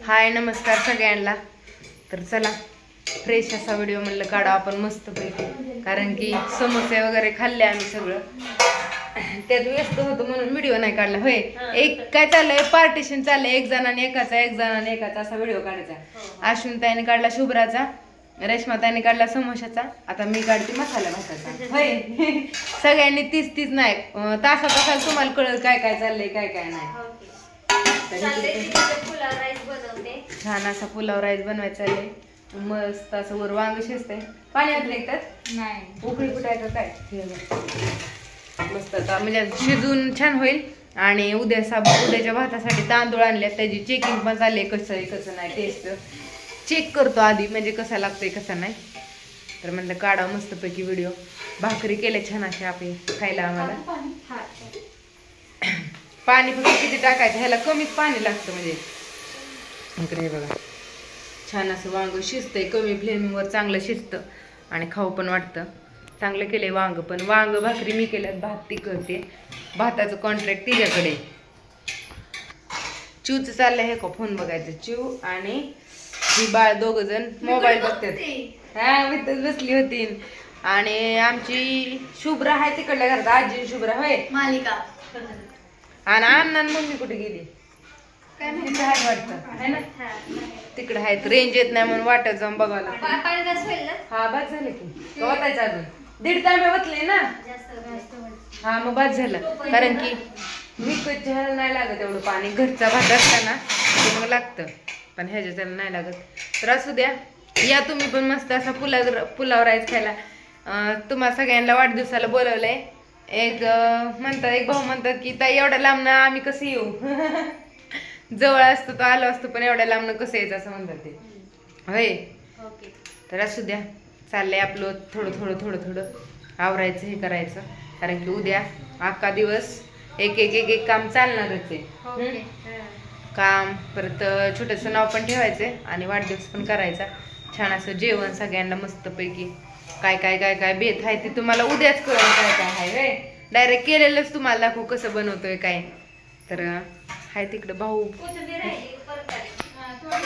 हाय नमस्कार सगळ्यांना। तर चला फ्रेश असा व्हिडिओ म्हणलं काढा आपण मस्त पैकी, कारण की समोसे वगैरे खाल्ले आम्ही सगळं, त्यात व्यस्त होतो म्हणून व्हिडिओ नाही काढला। होय एक काय चाललंय, पार्टिशन चाललंय, एक जणाने एकाचा असा व्हिडिओ काढायचा। अश्विनताईने काढला शुभ्राचा, रेश्माताईने काढला समोशाचा, आता मी काढते मसाला भाताचा। होय सगळ्यांनी तीच नाही तासाला तुम्हाला कळलं काय काय चाललंय काय काय नाही। छान असा पुलाव राईस बनवायचा आहे, मस्त असं वर वांग शिजतंय, पाणी घातलंय त्यात नाही, उकळी कुठे आहे का काय, मस्त आता म्हणजे शिजून छान होईल। आणि उद्याच्या भातासाठी तांदूळ आणले, त्याची चेकिंग पण चालली, कसं आहे कसं नाही, टेस्ट चेक करतो आधी म्हणजे कसा लागतोय कसा नाही। तर म्हणलं काढा मस्तपैकी व्हिडिओ। भाकरी केले छान असे आपले खायला आम्हाला। पाणी फक्त किती टाकायचं, ह्याला कमीच पाणी लागतं, म्हणजे इकडे बघा छान असं वांग शिजतंय, कमी फ्लेमवर चांगलं शिजतं आणि खाऊ पण वाटतं। चांगलं केलंय वांग, पण वांग भाकरी मी केल्यात, भात ती करते, भाताचं कॉन्ट्रॅक्ट तिच्याकडे। चिवचं चाललंय हे का फोन बघायचं, चिव आणि ही बाळ दोघ जण मोबाईल बघतात। हा मी तर बसली होती। आणि आमची शुभ्रा आहे तिकडल्या घरात, आजी शुभ्रा होय मालिका, आणि अण्णा मम्मी कुठे गेली काय माहिती, आहे वाटतं है ना, तिकडे आहेत, रेंज येत नाही म्हणून वाटत जाऊन बघायला। हा बाद झालं की वाटायचं, अजून 1.5 तांबे वतले ना, हा मग बाद झालं, कारण की विकतच्या ह्याला नाही लागत एवढं पाणी, घरचा भात असताना ते मग लागतं, पण ह्याच्या त्याला नाही लागत। तर असू द्या, या तुम्ही पण मस्त असा पुलाव राईस खायला। तुम्हाला सगळ्यांना वाढदिवसाला बोलवलंय। एक भाऊ म्हणतात की ताई एवढ्या लांबनं आम्ही कसं येऊ जवळ असतो तो आलो असतो, पण एवढ्या लांबनं कसं यायचं असं म्हणतात ते, होय। तर असू द्या, चाललंय आपलं थोडं आवरायचं, हे करायचं, कारण की उद्या अख्खा दिवस एक काम चालणारच आहे। काम परत छोटंसं नाव पण ठेवायचंय आणि वाढदिवस पण करायचा। छान असं जेवण सगळ्यांना मस्तपैकी, काय काय काय काय बेत आहे ते तुम्हाला उद्याच कळलं, काय काय आहे डायरेक्ट केलेलंच तुम्हाला दाखवू कसं बनवतोय काय। तर हाय तिकडं भाऊ